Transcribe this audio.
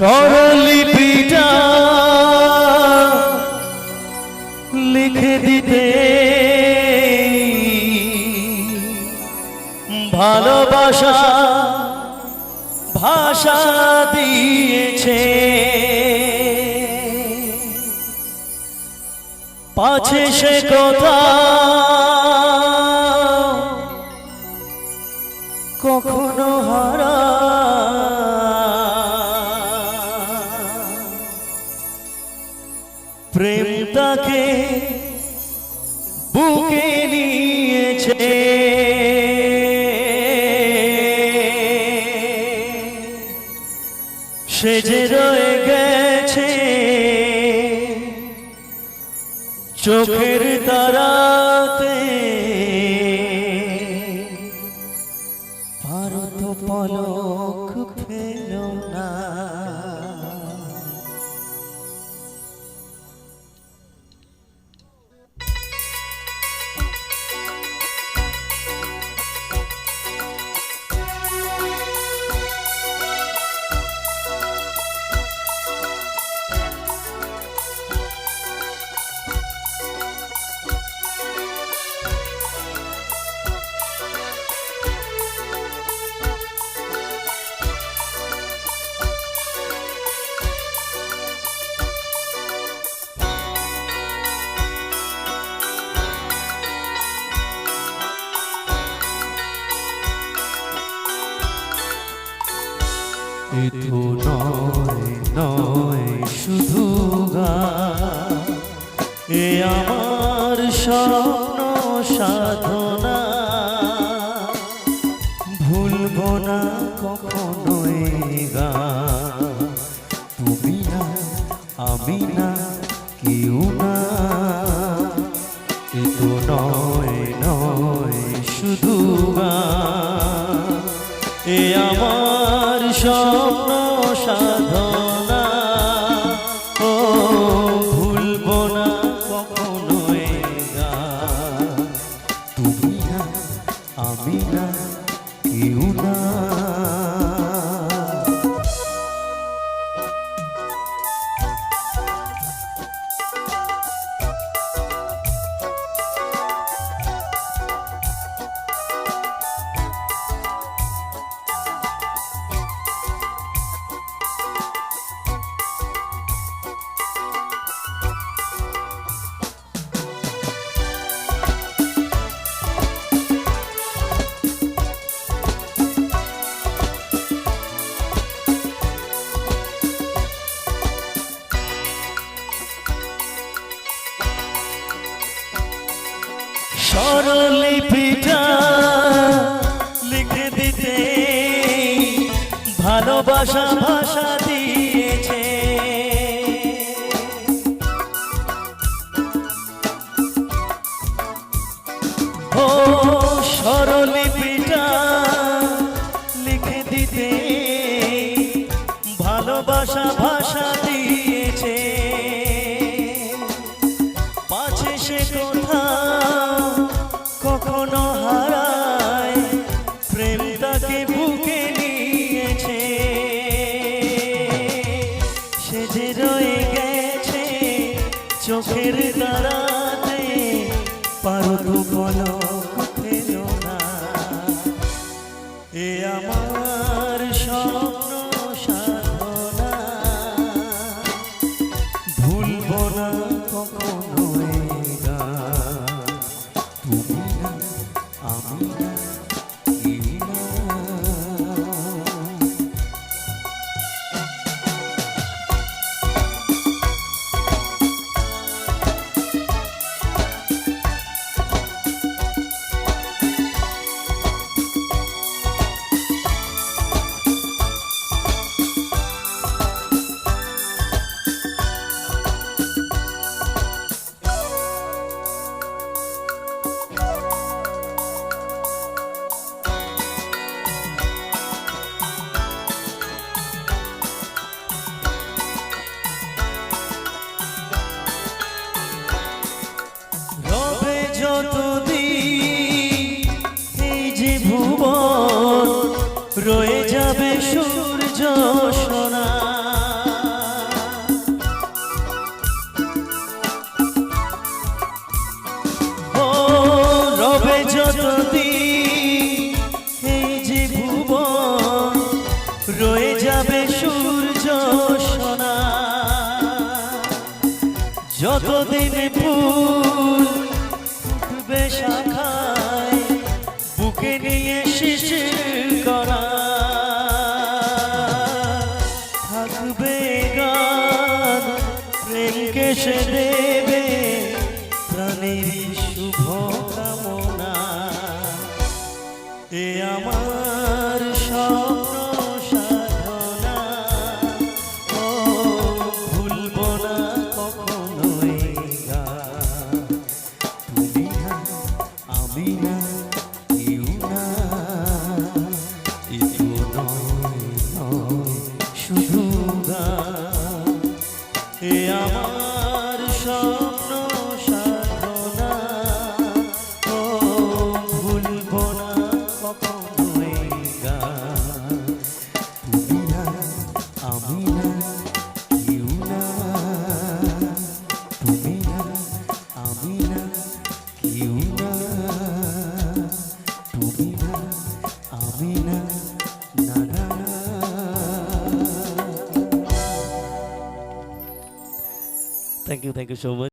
স্বরলিপিটা লিখে দিতে ভালোবাসা ভাষা দিয়েছে, পাছে সে কথা কখনো হারা প্রেম তাকে বুকে নিয়েছে, সে যে রয়ে গেছে চোখের তারাতে, ভারত পলক ফেল না। এতো নয় নয় শুধু গান, এ আমার স্বপ্ন সাধনা, ভুলব না কখনো এই গান। তুমি না আমি না কেউ না, এতো নয় নয় শুধু গান, এ আমার স্বপ্ন সাধনা, ও ভুলব না কখনো এই গান। তুমি না আমি না কেউ না। স্বরলিপিটা লিখে দিতে ভালোবাসা ভাষা দিয়েছে, ও স্বরলিপিটা লিখে দিতে ভালোবাসা ভাষা দিয়েছে, পাছে সে কথা কখনো হারায় প্রেম তাকে বুকে নিয়েছে, সে যে রয়ে গেছে চোখের তারাতে, পারত পলক ফেল না। এ আমার স্বপ্ন সাধনা, ভুলব না কখনো এই গান। তুমি না আমি না কেউ না। থাকবে গান প্রেমকে সে দেবে প্রাণের শুভ কামনা এ আমার স্বপ্ন সাধনা ও ভুলব না কখনো এই গান তুমি না আমি না কেউ না এতো নয় নয় শুধু গান এ আমার স্বপ্ন সাধনা ও ভুলব না কখনো এই গান তুমি না আমি না কেউ না তুমি না আমি না কেউ না তুমি না আমি না না না Thank you so much.